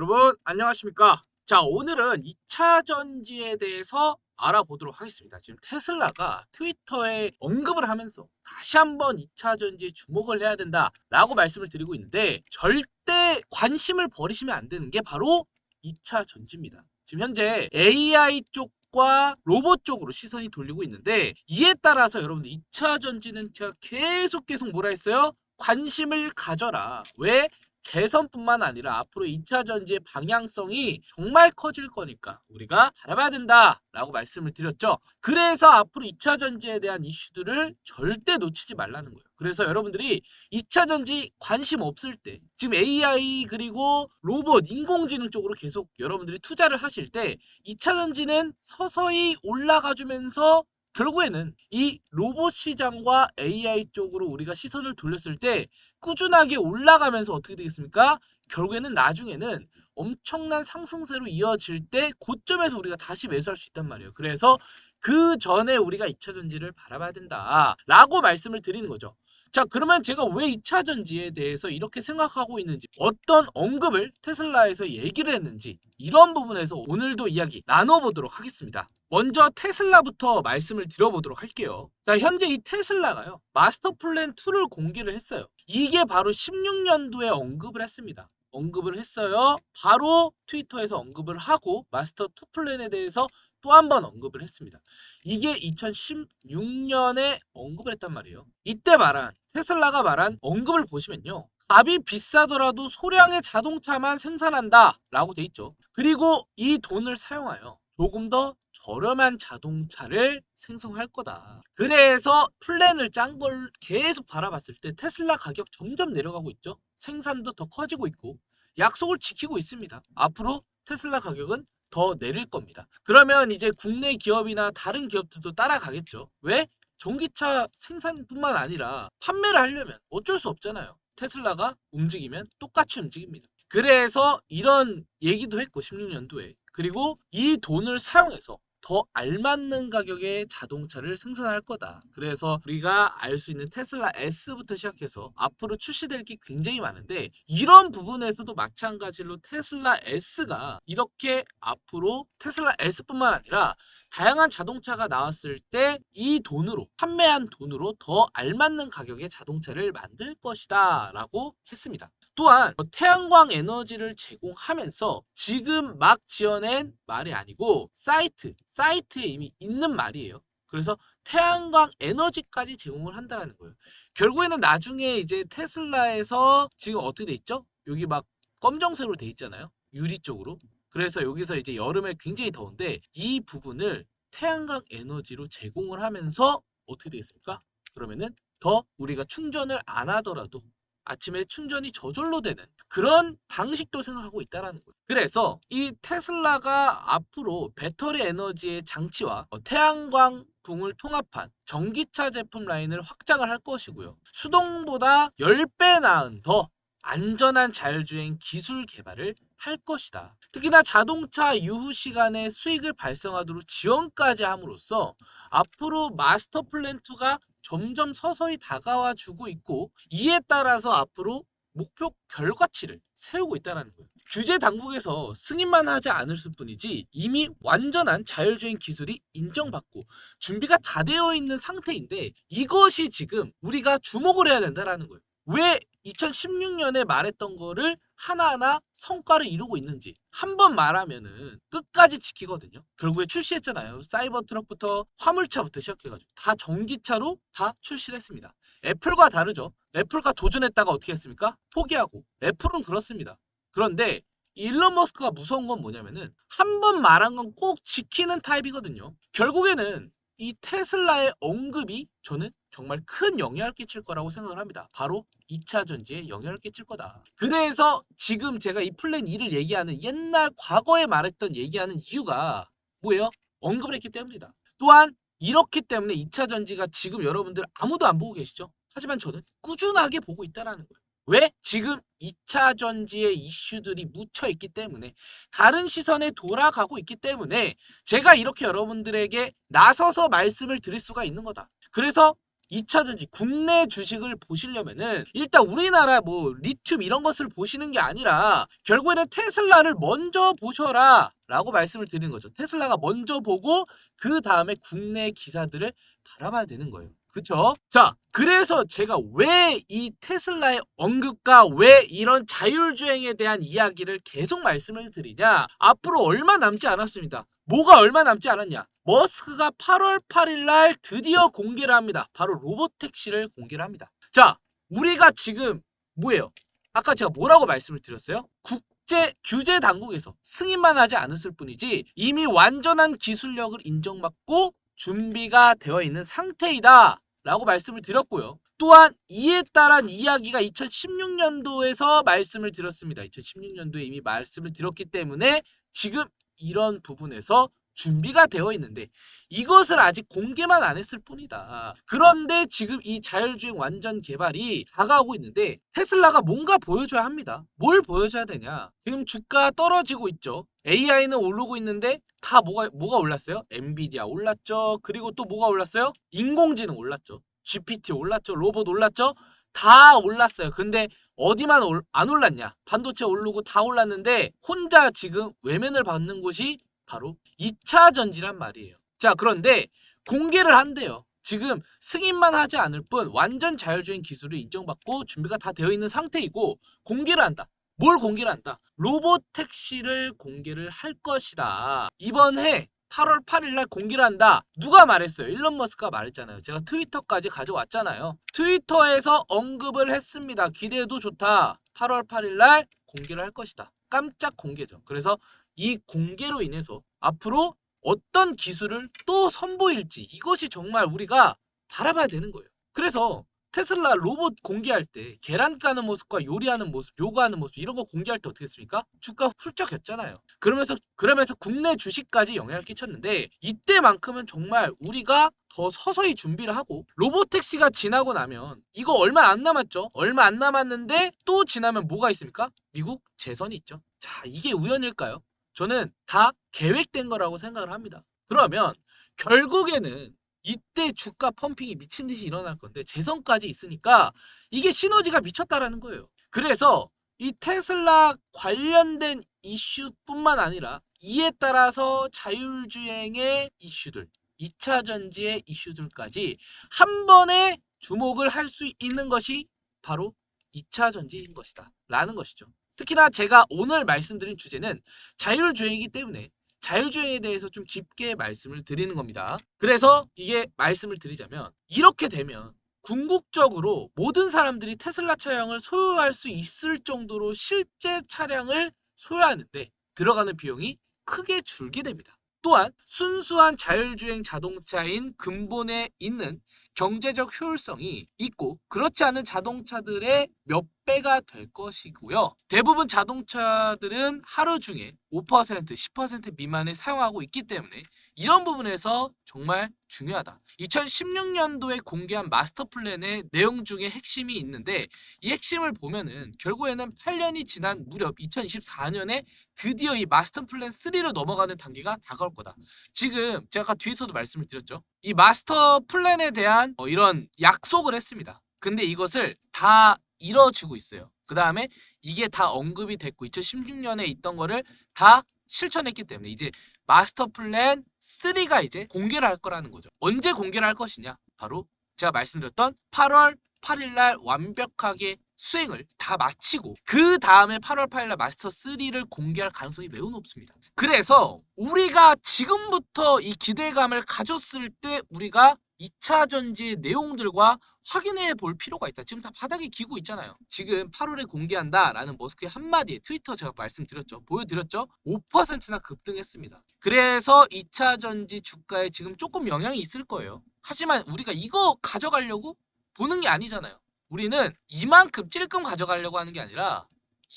여러분 안녕하십니까? 자, 오늘은 2차 전지에 대해서 알아보도록 하겠습니다. 지금 테슬라가 트위터에 언급을 하면서 다시 한번 2차 전지에 주목을 해야 된다라고 말씀을 드리고 있는데, 절대 관심을 버리시면 안 되는 게 바로 2차 전지입니다. 지금 현재 AI 쪽과 로봇 쪽으로 시선이 돌리고 있는데, 이에 따라서 여러분들 2차 전지는 제가 계속 뭐라 했어요? 관심을 가져라. 왜? 재선뿐만 아니라 앞으로 2차 전지의 방향성이 정말 커질 거니까 우리가 바라봐야 된다라고 말씀을 드렸죠. 그래서 앞으로 2차 전지에 대한 이슈들을 절대 놓치지 말라는 거예요. 그래서 여러분들이 2차 전지 관심 없을 때, 지금 AI 그리고 로봇, 인공지능 쪽으로 계속 여러분들이 투자를 하실 때 2차 전지는 서서히 올라가 주면서 결국에는 이 로봇 시장과 AI 쪽으로 우리가 시선을 돌렸을 때 꾸준하게 올라가면서 어떻게 되겠습니까? 결국에는 나중에는 엄청난 상승세로 이어질 때 고점에서 우리가 다시 매수할 수 있단 말이에요. 그래서 그 전에 우리가 2차 전지를 바라봐야 된다라고 말씀을 드리는 거죠. 자, 그러면 제가 왜 2차 전지에 대해서 이렇게 생각하고 있는지, 어떤 언급을 테슬라에서 얘기를 했는지, 이런 부분에서 오늘도 이야기 나눠보도록 하겠습니다. 먼저 테슬라부터 말씀을 드려보도록 할게요. 자, 현재 이 테슬라가요, 마스터 플랜 2를 공개를 했어요. 이게 바로 16년도에 언급을 했습니다. 언급을 했어요. 바로 트위터에서 언급을 하고 마스터 2 플랜에 대해서 또 한 번 언급을 했습니다. 이게 2016년에 언급을 했단 말이에요. 이때 말한, 테슬라가 말한 언급을 보시면요, 값이 비싸더라도 소량의 자동차만 생산한다 라고 돼 있죠. 그리고 이 돈을 사용하여 조금 더 저렴한 자동차를 생성할 거다. 그래서 플랜을 짠 걸 계속 바라봤을 때 테슬라 가격 점점 내려가고 있죠. 생산도 더 커지고 있고 약속을 지키고 있습니다. 앞으로 테슬라 가격은 더 내릴 겁니다. 그러면 이제 국내 기업이나 다른 기업들도 따라가겠죠. 왜? 전기차 생산뿐만 아니라 판매를 하려면 어쩔 수 없잖아요. 테슬라가 움직이면 똑같이 움직입니다. 그래서 이런 얘기도 했고 16년도에, 그리고 이 돈을 사용해서 더 알맞는 가격의 자동차를 생산할 거다. 그래서 우리가 알 수 있는 테슬라 S부터 시작해서 앞으로 출시될 게 굉장히 많은데, 이런 부분에서도 마찬가지로 테슬라 S가 이렇게 앞으로 테슬라 S뿐만 아니라 다양한 자동차가 나왔을 때 이 돈으로, 판매한 돈으로 더 알맞는 가격의 자동차를 만들 것이다 라고 했습니다. 또한 태양광 에너지를 제공하면서, 지금 막 지어낸 말이 아니고 사이트에 이미 있는 말이에요. 그래서 태양광 에너지까지 제공을 한다는 거예요. 결국에는 나중에 이제 테슬라에서 지금 어떻게 돼 있죠? 여기 막 검정색으로 돼 있잖아요. 유리 쪽으로. 그래서 여기서 이제 여름에 굉장히 더운데 이 부분을 태양광 에너지로 제공을 하면서 어떻게 되겠습니까? 그러면은 더 우리가 충전을 안 하더라도 아침에 충전이 저절로 되는 그런 방식도 생각하고 있다라는 거예요. 그래서 이 테슬라가 앞으로 배터리 에너지의 장치와 태양광 붕을 통합한 전기차 제품 라인을 확장을 할 것이고요. 수동보다 10배 나은 더 안전한 자율주행 기술 개발을 할 것이다. 특히나 자동차 유후 시간에 수익을 발생하도록 지원까지 함으로써 앞으로 마스터 플랜 2가 점점 서서히 다가와 주고 있고, 이에 따라서 앞으로 목표 결과치를 세우고 있다는 거예요. 규제 당국에서 승인만 하지 않을 뿐이지 이미 완전한 자율주행 기술이 인정받고 준비가 다 되어 있는 상태인데, 이것이 지금 우리가 주목을 해야 된다는 거예요. 왜 2016년에 말했던 거를 하나하나 성과를 이루고 있는지, 한 번 말하면은 끝까지 지키거든요. 결국에 출시했잖아요. 사이버 트럭부터 화물차부터 시작해가지고 다 전기차로 다 출시를 했습니다. 애플과 다르죠. 애플과 도전했다가 어떻게 했습니까? 포기하고. 애플은 그렇습니다. 그런데 일론 머스크가 무서운 건 뭐냐면은 한 번 말한 건 꼭 지키는 타입이거든요. 결국에는 이 테슬라의 언급이 저는 정말 큰 영향을 끼칠 거라고 생각을 합니다. 바로 2차 전지에 영향을 끼칠 거다. 그래서 지금 제가 이 플랜 2를 얘기하는, 옛날 과거에 말했던 얘기하는 이유가 뭐예요? 언급을 했기 때문이다. 또한 이렇기 때문에 2차 전지가 지금 여러분들 아무도 안 보고 계시죠? 하지만 저는 꾸준하게 보고 있다는 거예요. 왜? 지금 2차 전지의 이슈들이 묻혀 있기 때문에, 다른 시선에 돌아가고 있기 때문에 제가 이렇게 여러분들에게 나서서 말씀을 드릴 수가 있는 거다. 그래서 2차전지 국내 주식을 보시려면은 일단 우리나라 뭐 리튬 이런 것을 보시는 게 아니라 결국에는 테슬라를 먼저 보셔라 라고 말씀을 드리는 거죠. 테슬라가 먼저 보고 그 다음에 국내 기사들을 바라봐야 되는 거예요. 그쵸? 자, 그래서 제가 왜 이 테슬라의 언급과 왜 이런 자율주행에 대한 이야기를 계속 말씀을 드리냐? 앞으로 얼마 남지 않았습니다. 뭐가 얼마 남지 않았냐? 머스크가 8월 8일 날 드디어 공개를 합니다. 바로 로보택시를 공개를 합니다. 자, 우리가 지금 뭐예요? 아까 제가 뭐라고 말씀을 드렸어요? 국제 규제 당국에서 승인만 하지 않았을 뿐이지 이미 완전한 기술력을 인정받고 준비가 되어 있는 상태이다 라고 말씀을 드렸고요. 또한 이에 따른 이야기가 2016년도에서 말씀을 드렸습니다. 2016년도에 이미 말씀을 드렸기 때문에 지금 이런 부분에서 준비가 되어 있는데 이것을 아직 공개만 안 했을 뿐이다. 그런데 지금 이 자율주행 완전 개발이 다가오고 있는데 테슬라가 뭔가 보여줘야 합니다. 뭘 보여줘야 되냐? 지금 주가 떨어지고 있죠. AI는 오르고 있는데 다 뭐가 올랐어요? 엔비디아 올랐죠. 그리고 또 뭐가 올랐어요? 인공지능 올랐죠. GPT 올랐죠. 로봇 올랐죠. 다 올랐어요. 근데 어디만 안 올랐냐? 반도체 오르고 다 올랐는데 혼자 지금 외면을 받는 곳이 바로 2차 전지란 말이에요. 자, 그런데 공개를 한대요. 지금 승인만 하지 않을 뿐 완전 자율주행 기술을 인정받고 준비가 다 되어 있는 상태이고 공개를 한다. 뭘 공개를 한다? 로봇 택시를 공개를 할 것이다. 이번 해 8월 8일 날 공개를 한다. 누가 말했어요? 일론 머스크가 말했잖아요. 제가 트위터까지 가져왔잖아요. 트위터에서 언급을 했습니다. 기대해도 좋다. 8월 8일 날 공개를 할 것이다. 깜짝 공개죠. 그래서 이 공개로 인해서 앞으로 어떤 기술을 또 선보일지 이것이 정말 우리가 바라봐야 되는 거예요. 그래서 테슬라 로봇 공개할 때 계란 까는 모습과 요리하는 모습, 요가하는 모습 이런 거 공개할 때 어떻게 했습니까? 주가 훌쩍했잖아요. 그러면서 국내 주식까지 영향을 끼쳤는데 이때만큼은 정말 우리가 더 서서히 준비를 하고 로보택시가 지나고 나면 이거 얼마 안 남았죠? 얼마 안 남았는데 또 지나면 뭐가 있습니까? 미국 재선이 있죠. 자, 이게 우연일까요? 저는 다 계획된 거라고 생각을 합니다. 그러면 결국에는 이때 주가 펌핑이 미친 듯이 일어날 건데 재선까지 있으니까 이게 시너지가 미쳤다라는 거예요. 그래서 이 테슬라 관련된 이슈뿐만 아니라 이에 따라서 자율주행의 이슈들, 2차 전지의 이슈들까지 한 번에 주목을 할 수 있는 것이 바로 2차 전지인 것이다 라는 것이죠. 특히나 제가 오늘 말씀드린 주제는 자율주행이기 때문에 자율주행에 대해서 좀 깊게 말씀을 드리는 겁니다. 그래서 이게 말씀을 드리자면 이렇게 되면 궁극적으로 모든 사람들이 테슬라 차량을 소유할 수 있을 정도로 실제 차량을 소유하는데 들어가는 비용이 크게 줄게 됩니다. 또한 순수한 자율주행 자동차인 근본에 있는 경제적 효율성이 있고 그렇지 않은 자동차들의 몇 배가 될 것이고요. 대부분 자동차들은 하루 중에 5%, 10% 미만을 사용하고 있기 때문에 이런 부분에서 정말 중요하다. 2016년도에 공개한 마스터 플랜의 내용 중에 핵심이 있는데 이 핵심을 보면은 결국에는 8년이 지난 무렵 2024년에 드디어 이 마스터 플랜 3로 넘어가는 단계가 다가올 거다. 지금 제가 아까 뒤에서도 말씀을 드렸죠. 이 마스터 플랜에 대한 이런 약속을 했습니다. 근데 이것을 다 이뤄주고 있어요. 그 다음에 이게 다 언급이 됐고 2016년에 있던 거를 다 실천했기 때문에 이제 마스터 플랜 3가 이제 공개를 할 거라는 거죠. 언제 공개를 할 것이냐? 바로 제가 말씀드렸던 8월 8일 날 완벽하게 수행을 다 마치고 그 다음에 8월 8일 날 마스터 3를 공개할 가능성이 매우 높습니다. 그래서 우리가 지금부터 이 기대감을 가졌을 때 우리가 2차 전지의 내용들과 확인해 볼 필요가 있다. 지금 다 바닥에 기고 있잖아요. 지금 8월에 공개한다 라는 머스크의 한마디에 트위터 제가 말씀드렸죠. 보여드렸죠. 5%나 급등했습니다. 그래서 2차 전지 주가에 지금 조금 영향이 있을 거예요. 하지만 우리가 이거 가져가려고 보는 게 아니잖아요. 우리는 이만큼 찔끔 가져가려고 하는 게 아니라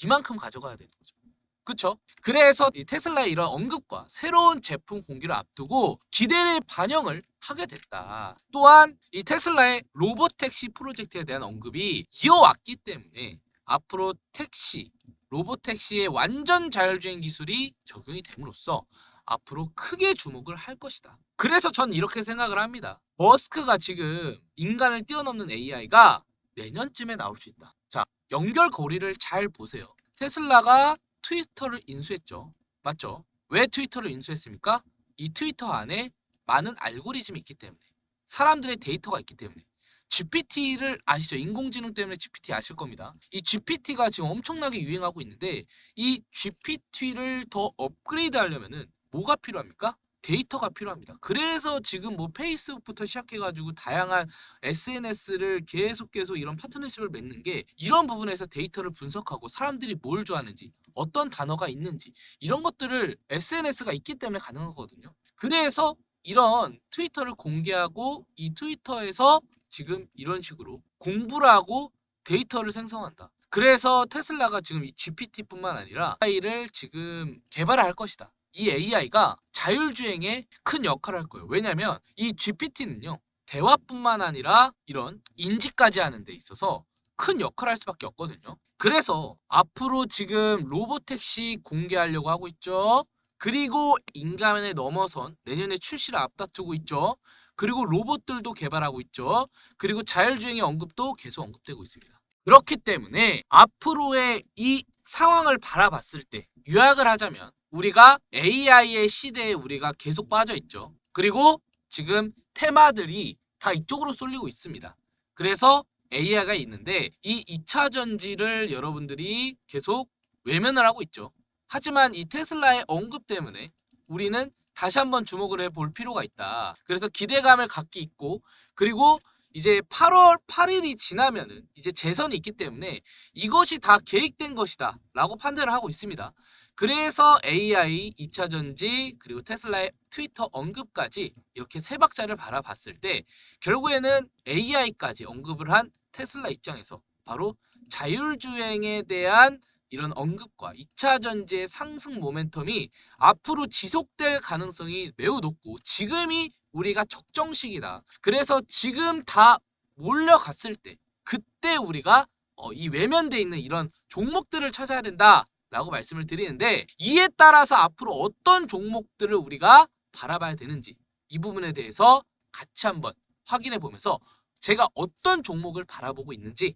이만큼 가져가야 되는 거죠. 그쵸? 그래서 이 테슬라의 이런 언급과 새로운 제품 공개를 앞두고 기대를 반영을 하게 됐다. 또한 이 테슬라의 로보택시 프로젝트에 대한 언급이 이어왔기 때문에 앞으로 택시, 로보택시의 완전 자율주행 기술이 적용이 됨으로써 앞으로 크게 주목을 할 것이다. 그래서 전 이렇게 생각을 합니다. 머스크가 지금 인간을 뛰어넘는 AI가 내년쯤에 나올 수 있다. 자, 연결고리를 잘 보세요. 테슬라가 트위터를 인수했죠. 맞죠? 왜 트위터를 인수했습니까? 이 트위터 안에 많은 알고리즘이 있기 때문에, 사람들의 데이터가 있기 때문에. GPT를 아시죠? 인공지능 때문에 GPT 아실 겁니다. 이 GPT가 지금 엄청나게 유행하고 있는데, 이 GPT를 더 업그레이드 하려면은 뭐가 필요합니까? 데이터가 필요합니다. 그래서 지금 뭐 페이스북부터 시작해가지고 다양한 SNS를 계속 이런 파트너십을 맺는 게, 이런 부분에서 데이터를 분석하고 사람들이 뭘 좋아하는지, 어떤 단어가 있는지, 이런 것들을 SNS가 있기 때문에 가능한 거거든요. 그래서 이런 트위터를 공개하고 이 트위터에서 지금 이런 식으로 공부를 하고 데이터를 생성한다. 그래서 테슬라가 지금 이 GPT뿐만 아니라 AI를 지금 개발을 할 것이다. 이 AI가 자율주행에 큰 역할을 할 거예요. 왜냐하면 이 GPT는요, 대화뿐만 아니라 이런 인지까지 하는 데 있어서 큰 역할을 할 수밖에 없거든요. 그래서 앞으로 지금 로보택시 공개하려고 하고 있죠. 그리고 인간에 넘어선 내년에 출시를 앞다투고 있죠. 그리고 로봇들도 개발하고 있죠. 그리고 자율주행의 언급도 계속 언급되고 있습니다. 그렇기 때문에 앞으로의 이 상황을 바라봤을 때 요약을 하자면, 우리가 AI의 시대에 우리가 계속 빠져 있죠. 그리고 지금 테마들이 다 이쪽으로 쏠리고 있습니다. 그래서 AI가 있는데 이 2차 전지를 여러분들이 계속 외면을 하고 있죠. 하지만 이 테슬라의 언급 때문에 우리는 다시 한번 주목을 해볼 필요가 있다. 그래서 기대감을 갖기 있고, 그리고 이제 8월 8일이 지나면은 이제 재선이 있기 때문에 이것이 다 계획된 것이다 라고 판단을 하고 있습니다. 그래서 AI, 2차 전지, 그리고 테슬라의 트위터 언급까지 이렇게 세 박자를 바라봤을 때 결국에는 AI까지 언급을 한 테슬라 입장에서 바로 자율주행에 대한 이런 언급과 2차 전지의 상승 모멘텀이 앞으로 지속될 가능성이 매우 높고, 지금이 우리가 적정시기다. 그래서 지금 다 몰려갔을 때, 그때 우리가 이 외면돼 있는 이런 종목들을 찾아야 된다 라고 말씀을 드리는데, 이에 따라서 앞으로 어떤 종목들을 우리가 바라봐야 되는지, 이 부분에 대해서 같이 한번 확인해 보면서 제가 어떤 종목을 바라보고 있는지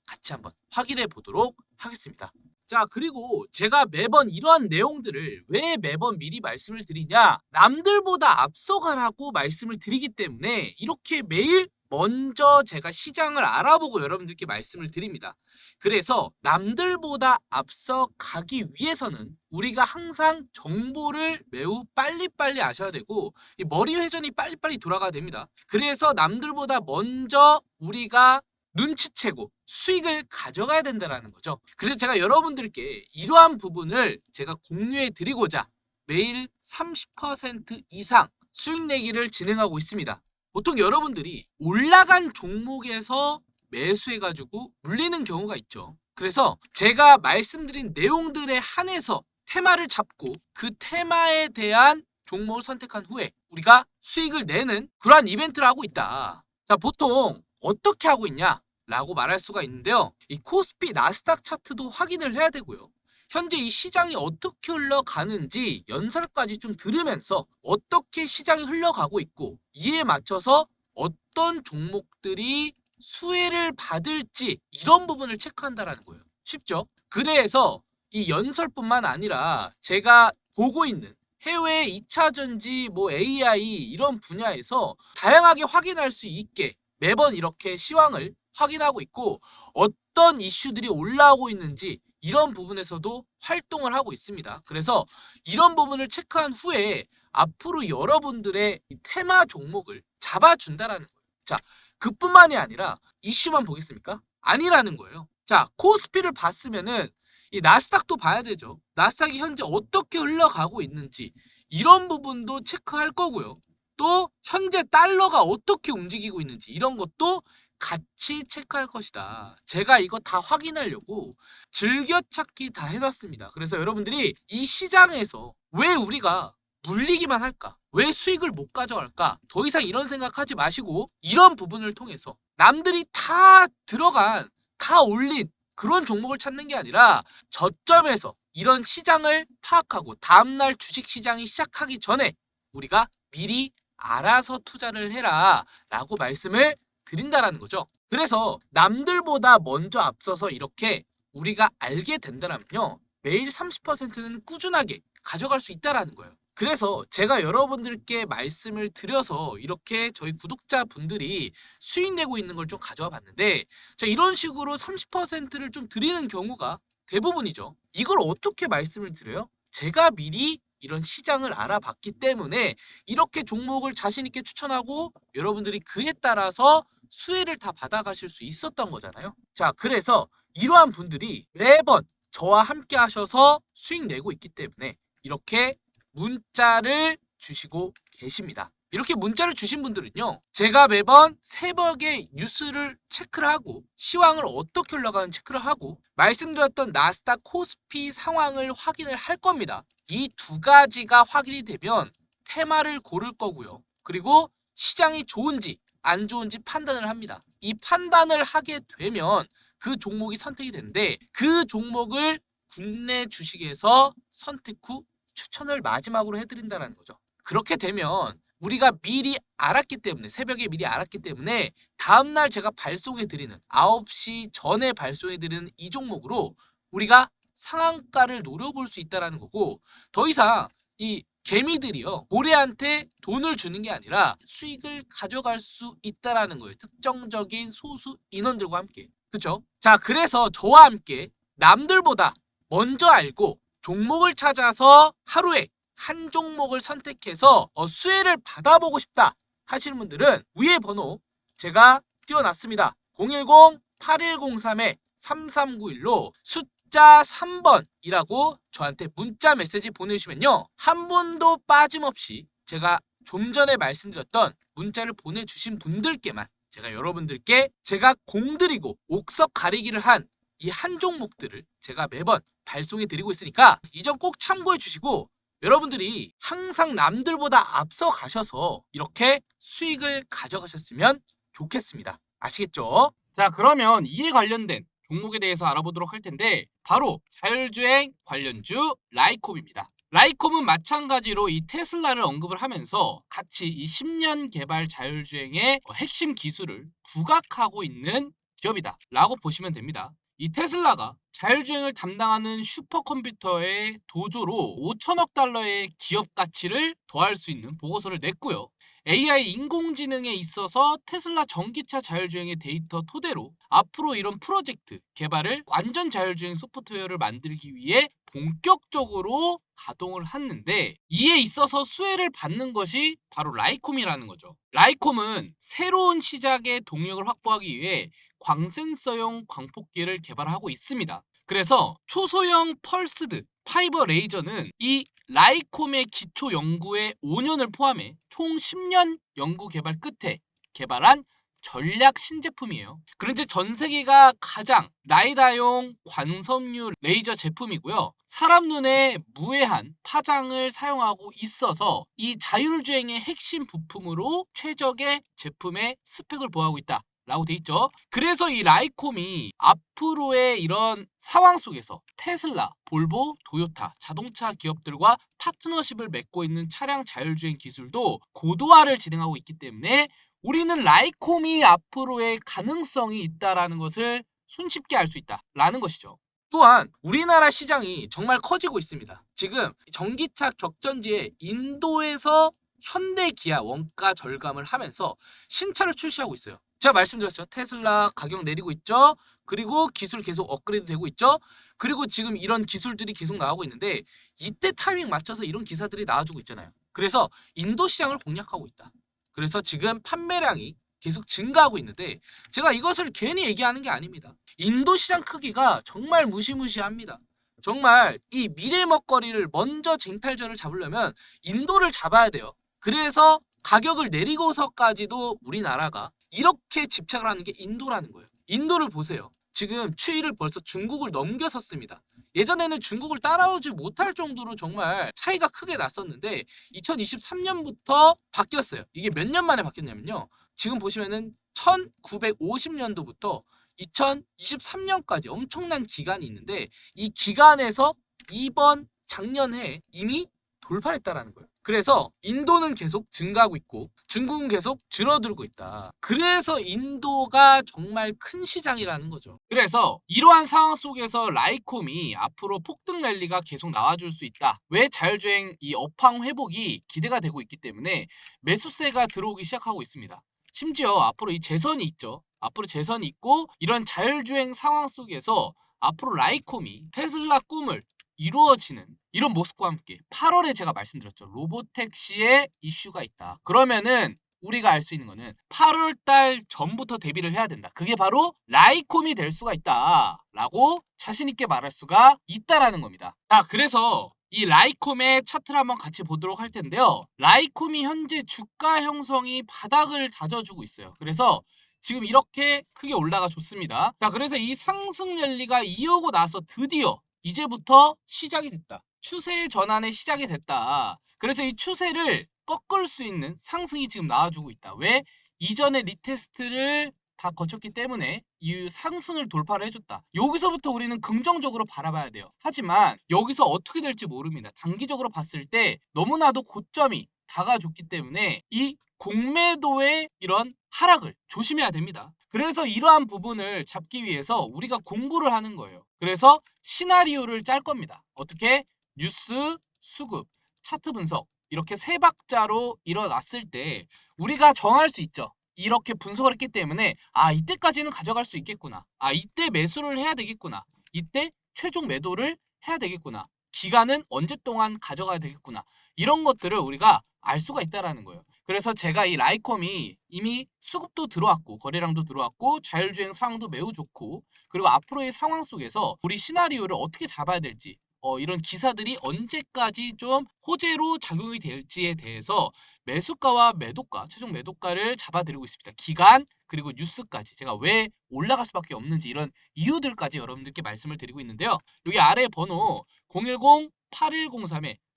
같이 한번 확인해 보도록 하겠습니다. 자, 그리고 제가 매번 이러한 내용들을 왜 매번 미리 말씀을 드리냐, 남들보다 앞서가라고 말씀을 드리기 때문에 이렇게 매일 먼저 제가 시장을 알아보고 여러분들께 말씀을 드립니다. 그래서 남들보다 앞서 가기 위해서는 우리가 항상 정보를 매우 빨리빨리 아셔야 되고, 이 머리 회전이 빨리빨리 돌아가야 됩니다. 그래서 남들보다 먼저 우리가 눈치채고 수익을 가져가야 된다는 거죠. 그래서 제가 여러분들께 이러한 부분을 제가 공유해 드리고자 매일 30% 이상 수익 내기를 진행하고 있습니다. 보통 여러분들이 올라간 종목에서 매수해가지고 물리는 경우가 있죠. 그래서 제가 말씀드린 내용들에 한해서 테마를 잡고 그 테마에 대한 종목을 선택한 후에 우리가 수익을 내는 그러한 이벤트를 하고 있다. 자, 보통 어떻게 하고 있냐 라고 말할 수가 있는데요. 이 코스피 나스닥 차트도 확인을 해야 되고요. 현재 이 시장이 어떻게 흘러가는지 연설까지 좀 들으면서 어떻게 시장이 흘러가고 있고, 이에 맞춰서 어떤 종목들이 수혜를 받을지, 이런 부분을 체크한다라는 거예요. 쉽죠? 그래서 이 연설뿐만 아니라 제가 보고 있는 해외 2차 전지, 뭐 AI 이런 분야에서 다양하게 확인할 수 있게 매번 이렇게 시황을 확인하고 있고, 어떤 이슈들이 올라오고 있는지 이런 부분에서도 활동을 하고 있습니다. 그래서 이런 부분을 체크한 후에 앞으로 여러분들의 테마 종목을 잡아준다라는 거예요. 자, 그뿐만이 아니라 이슈만 보겠습니까? 아니라는 거예요. 자, 코스피를 봤으면은 이 나스닥도 봐야 되죠. 나스닥이 현재 어떻게 흘러가고 있는지 이런 부분도 체크할 거고요. 또 현재 달러가 어떻게 움직이고 있는지 이런 것도 같이 체크할 것이다. 제가 이거 다 확인하려고 즐겨찾기 다 해놨습니다. 그래서 여러분들이 이 시장에서 왜 우리가 물리기만 할까? 왜 수익을 못 가져갈까? 더 이상 이런 생각하지 마시고, 이런 부분을 통해서 남들이 다 들어간, 다 올린 그런 종목을 찾는 게 아니라 저점에서 이런 시장을 파악하고 다음날 주식시장이 시작하기 전에 우리가 미리 알아서 투자를 해라 라고 말씀을 드린다라는 거죠. 그래서 남들보다 먼저 앞서서 이렇게 우리가 알게 된다면요, 매일 30%는 꾸준하게 가져갈 수 있다라는 거예요. 그래서 제가 여러분들께 말씀을 드려서 이렇게 저희 구독자분들이 수익 내고 있는 걸 좀 가져와 봤는데, 자, 이런 식으로 30%를 좀 드리는 경우가 대부분이죠. 이걸 어떻게 말씀을 드려요? 제가 미리 이런 시장을 알아봤기 때문에 이렇게 종목을 자신 있게 추천하고 여러분들이 그에 따라서 수혜를 다 받아가실 수 있었던 거잖아요. 자, 그래서 이러한 분들이 매번 저와 함께 하셔서 수익 내고 있기 때문에 이렇게 문자를 주시고 계십니다. 이렇게 문자를 주신 분들은요, 제가 매번 새벽에 뉴스를 체크를 하고 시황을 어떻게 흘러가는지 체크를 하고 말씀드렸던 나스닥 코스피 상황을 확인을 할 겁니다. 이 두 가지가 확인이 되면 테마를 고를 거고요. 그리고 시장이 좋은지 안 좋은지 판단을 합니다. 이 판단을 하게 되면 그 종목이 선택이 되는데, 그 종목을 국내 주식에서 선택 후 추천을 마지막으로 해드린다는 거죠. 그렇게 되면 우리가 미리 알았기 때문에, 새벽에 미리 알았기 때문에 다음날 제가 발송해드리는 9시 전에 발송해드리는 이 종목으로 우리가 상한가를 노려볼 수 있다는 거고, 더 이상 이 개미들이요, 고래한테 돈을 주는 게 아니라 수익을 가져갈 수 있다는 거예요. 특정적인 소수 인원들과 함께. 그쵸? 자, 그래서 저와 함께 남들보다 먼저 알고 종목을 찾아서 하루에 한 종목을 선택해서 수혜를 받아보고 싶다 하시는 분들은 위에 번호 제가 띄워놨습니다. 010-8103-3391로 숫자 3번이라고 저한테 문자 메시지 보내주시면요, 한 분도 빠짐없이 제가 좀 전에 말씀드렸던 문자를 보내주신 분들께만 제가 여러분들께 제가 공들이고 옥석 가리기를 한 이 한 종목들을 제가 매번 발송해 드리고 있으니까 이 점 꼭 참고해 주시고, 여러분들이 항상 남들보다 앞서 가셔서 이렇게 수익을 가져가셨으면 좋겠습니다. 아시겠죠? 자, 그러면 이에 관련된 종목에 대해서 알아보도록 할 텐데, 바로 자율주행 관련주 라이콤입니다. 라이콤은 마찬가지로 이 테슬라를 언급을 하면서 같이 이 10년 개발 자율주행의 핵심 기술을 부각하고 있는 기업이다 라고 보시면 됩니다. 이 테슬라가 자율주행을 담당하는 슈퍼컴퓨터의 도조로 5천억 달러의 기업 가치를 더할 수 있는 보고서를 냈고요. AI 인공지능에 있어서 테슬라 전기차 자율주행의 데이터 토대로 앞으로 이런 프로젝트 개발을 완전 자율주행 소프트웨어를 만들기 위해 본격적으로 가동을 했는데, 이에 있어서 수혜를 받는 것이 바로 라이콤이라는 거죠. 라이콤은 새로운 시작의 동력을 확보하기 위해 광센서용 광폭기를 개발하고 있습니다. 그래서 초소형 펄스드 파이버 레이저는 이 라이콤의 기초 연구에 5년을 포함해 총 10년 연구 개발 끝에 개발한 전략 신제품이에요. 그런데 전 세계가 가장 나이다용 광섬유 레이저 제품이고요. 사람 눈에 무해한 파장을 사용하고 있어서 이 자율주행의 핵심 부품으로 최적의 제품의 스펙을 보호하고 있다 라고 돼 있죠. 그래서 이 라이콤이 앞으로의 이런 상황 속에서 테슬라, 볼보, 도요타 자동차 기업들과 파트너십을 맺고 있는 차량 자율주행 기술도 고도화를 진행하고 있기 때문에 우리는 라이콤이 앞으로의 가능성이 있다라는 것을 손쉽게 알 수 있다라는 것이죠. 또한 우리나라 시장이 정말 커지고 있습니다. 지금 전기차 격전지에 인도에서 현대 기아 원가 절감을 하면서 신차를 출시하고 있어요. 제가 말씀드렸죠. 테슬라 가격 내리고 있죠. 그리고 기술 계속 업그레이드 되고 있죠. 그리고 지금 이런 기술들이 계속 나오고 있는데, 이때 타이밍 맞춰서 이런 기사들이 나와주고 있잖아요. 그래서 인도 시장을 공략하고 있다. 그래서 지금 판매량이 계속 증가하고 있는데, 제가 이것을 괜히 얘기하는 게 아닙니다. 인도 시장 크기가 정말 무시무시합니다. 정말 이 미래 먹거리를 먼저 쟁탈전을 잡으려면 인도를 잡아야 돼요. 그래서 가격을 내리고서까지도 우리나라가 이렇게 집착을 하는 게 인도라는 거예요. 인도를 보세요. 지금 추이를 벌써 중국을 넘겨섰습니다. 예전에는 중국을 따라오지 못할 정도로 정말 차이가 크게 났었는데 2023년부터 바뀌었어요. 이게 몇 년 만에 바뀌었냐면요, 지금 보시면은 1950년도부터 2023년까지 엄청난 기간이 있는데, 이 기간에서 이번 작년에 이미 돌파했다라는 거예요. 그래서 인도는 계속 증가하고 있고 중국은 계속 줄어들고 있다. 그래서 인도가 정말 큰 시장이라는 거죠. 그래서 이러한 상황 속에서 라이콤이 앞으로 폭등 랠리가 계속 나와줄 수 있다. 왜? 자율주행 이 업황 회복이 기대가 되고 있기 때문에 매수세가 들어오기 시작하고 있습니다. 심지어 앞으로 이 재선이 있죠. 앞으로 재선이 있고 이런 자율주행 상황 속에서 앞으로 라이콤이 테슬라 꿈을 이루어지는 이런 모습과 함께 8월에 제가 말씀드렸죠. 로보택시에 이슈가 있다. 그러면은 우리가 알 수 있는 거는 8월 달 전부터 대비를 해야 된다. 그게 바로 라이콤이 될 수가 있다. 라고 자신 있게 말할 수가 있다라는 겁니다. 그래서 이 라이콤의 차트를 한번 같이 보도록 할 텐데요. 라이콤이 현재 주가 형성이 바닥을 다져주고 있어요. 그래서 지금 이렇게 크게 올라가 줬습니다. 그래서 이 상승 랠리가 이어오고 나서 드디어 이제부터 시작이 됐다. 추세의 전환의 시작이 됐다. 그래서 이 추세를 꺾을 수 있는 상승이 지금 나와주고 있다. 왜? 이전에 리테스트를 다 거쳤기 때문에 이 상승을 돌파를 해줬다. 여기서부터 우리는 긍정적으로 바라봐야 돼요. 하지만 여기서 어떻게 될지 모릅니다. 단기적으로 봤을 때 너무나도 고점이 다가줬기 때문에 이 공매도의 이런 하락을 조심해야 됩니다. 그래서 이러한 부분을 잡기 위해서 우리가 공부를 하는 거예요. 그래서 시나리오를 짤 겁니다. 어떻게? 뉴스, 수급, 차트 분석 이렇게 세 박자로 일어났을 때 우리가 정할 수 있죠. 이렇게 분석을 했기 때문에 이때까지는 가져갈 수 있겠구나. 이때 매수를 해야 되겠구나. 이때 최종 매도를 해야 되겠구나. 기간은 언제 동안 가져가야 되겠구나. 이런 것들을 우리가 알 수가 있다라는 거예요. 그래서 제가 이 라이콤이 이미 수급도 들어왔고 거래량도 들어왔고 자율주행 상황도 매우 좋고 그리고 앞으로의 상황 속에서 우리 시나리오를 어떻게 잡아야 될지 이런 기사들이 언제까지 좀 호재로 작용이 될지에 대해서 매수가와 매도가, 최종 매도가를 잡아드리고 있습니다. 기간 그리고 뉴스까지 제가 왜 올라갈 수밖에 없는지 이런 이유들까지 여러분들께 말씀을 드리고 있는데요. 여기 아래 번호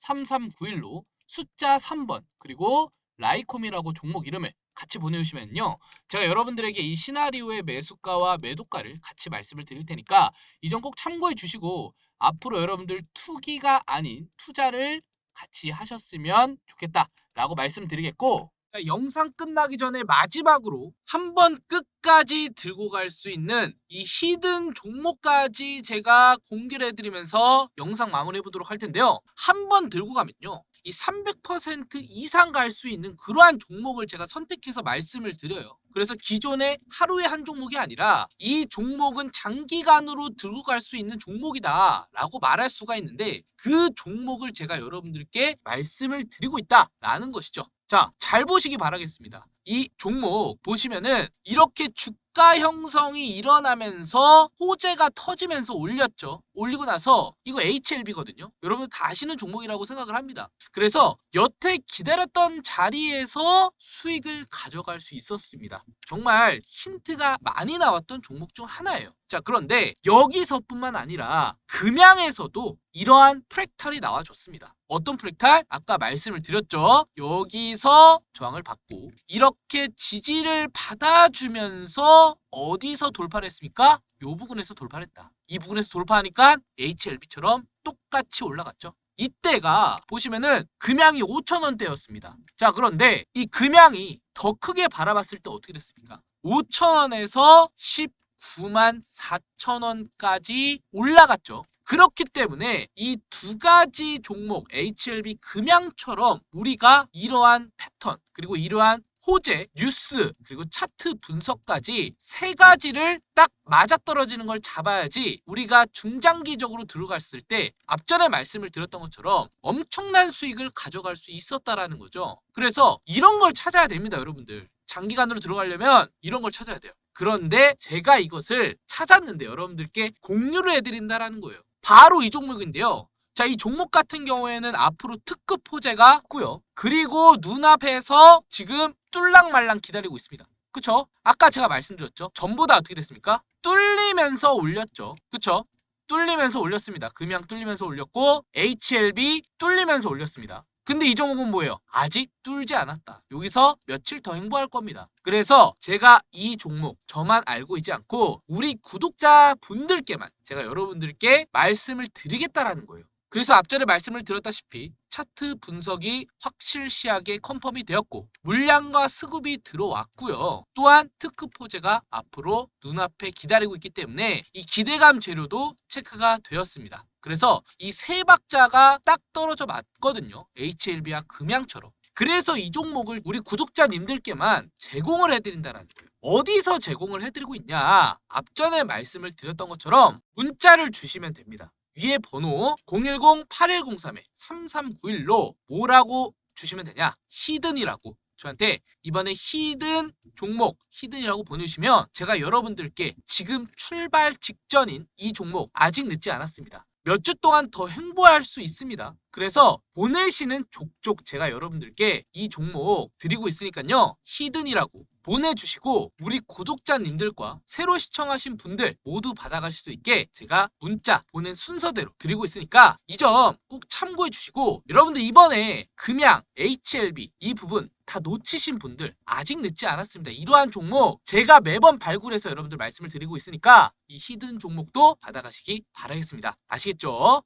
010-8103-3391로 숫자 3번 그리고 라이콤이라고 종목 이름을 같이 보내주시면요. 제가 여러분들에게 이 시나리오의 매수가와 매도가를 같이 말씀을 드릴 테니까 이 점 꼭 참고해 주시고 앞으로 여러분들 투기가 아닌 투자를 같이 하셨으면 좋겠다라고 말씀드리겠고 영상 끝나기 전에 마지막으로 한번 끝까지 들고 갈 수 있는 이 히든 종목까지 제가 공개를 해드리면서 영상 마무리해 보도록 할 텐데요. 한번 들고 가면요. 이 300% 이상 갈 수 있는 그러한 종목을 제가 선택해서 말씀을 드려요. 그래서 기존에 하루에 한 종목이 아니라 이 종목은 장기간으로 들고 갈 수 있는 종목이다 라고 말할 수가 있는데 그 종목을 제가 여러분들께 말씀을 드리고 있다라는 것이죠. 자, 잘 보시기 바라겠습니다. 이 종목 보시면은 이렇게 주가 형성이 일어나면서 호재가 터지면서 올렸죠. 올리고 나서 이거 HLB거든요. 여러분 다 아시는 종목이라고 생각을 합니다. 그래서 여태 기다렸던 자리에서 수익을 가져갈 수 있었습니다. 정말 힌트가 많이 나왔던 종목 중 하나예요. 자, 그런데 여기서뿐만 아니라 금양에서도 이러한 프랙탈이 나와줬습니다. 어떤 프랙탈? 아까 말씀을 드렸죠. 여기서 저항을 받고 이렇게 지지를 받아주면서 어디서 돌파를 했습니까? 이 부분에서 돌파를 했다. 이 부분에서 돌파하니까 HLB처럼 똑같이 올라갔죠. 이때가 보시면은 금양이 5,000원대였습니다. 자, 그런데 이 금양이 더 크게 바라봤을 때 어떻게 됐습니까? 5,000원에서 194,000원까지 올라갔죠. 그렇기 때문에 이 두 가지 종목 HLB 금양처럼 우리가 이러한 패턴 그리고 이러한 호재, 뉴스, 그리고 차트 분석까지 세 가지를 딱 맞아떨어지는 걸 잡아야지 우리가 중장기적으로 들어갔을 때 앞전에 말씀을 드렸던 것처럼 엄청난 수익을 가져갈 수 있었다라는 거죠. 그래서 이런 걸 찾아야 됩니다, 여러분들. 장기간으로 들어가려면 이런 걸 찾아야 돼요. 그런데 제가 이것을 찾았는데 여러분들께 공유를 해드린다라는 거예요. 바로 이 종목인데요. 자, 이 종목 같은 경우에는 앞으로 특급 호재가 있고요. 그리고 눈앞에서 지금 뚫랑말랑 기다리고 있습니다. 그쵸? 아까 제가 말씀드렸죠. 전부 다 어떻게 됐습니까? 뚫리면서 올렸죠. 그쵸? 뚫리면서 올렸습니다. 금양 뚫리면서 올렸고 HLB 뚫리면서 올렸습니다. 근데 이 종목은 뭐예요? 아직 뚫지 않았다. 여기서 며칠 더 행보할 겁니다. 그래서 제가 이 종목 저만 알고 있지 않고 우리 구독자 분들께만 제가 여러분들께 말씀을 드리겠다라는 거예요. 그래서 앞전에 말씀을 드렸다시피 차트 분석이 확실시하게 컨펌이 되었고 물량과 수급이 들어왔고요. 또한 특급 호재가 앞으로 눈앞에 기다리고 있기 때문에 이 기대감 재료도 체크가 되었습니다. 그래서 이 세 박자가 딱 떨어져 맞거든요. HLB와 금양처럼. 그래서 이 종목을 우리 구독자님들께만 제공을 해드린다는 거예요. 어디서 제공을 해드리고 있냐? 앞전에 말씀을 드렸던 것처럼 문자를 주시면 됩니다. 위에 번호 010-8103-3391로 뭐라고 주시면 되냐? 히든이라고. 저한테 이번에 히든 종목, 히든이라고 보내주시면 제가 여러분들께 지금 출발 직전인 이 종목 아직 늦지 않았습니다. 몇 주 동안 더 행보할 수 있습니다. 그래서 보내시는 족족 제가 여러분들께 이 종목 드리고 있으니까요. 히든이라고 보내주시고 우리 구독자님들과 새로 시청하신 분들 모두 받아가실 수 있게 제가 문자 보낸 순서대로 드리고 있으니까 이 점 꼭 참고해 주시고 여러분들 이번에 금양, HLB 이 부분 다 놓치신 분들 아직 늦지 않았습니다. 이러한 종목 제가 매번 발굴해서 여러분들 말씀을 드리고 있으니까 이 히든 종목도 받아가시기 바라겠습니다. 아시겠죠?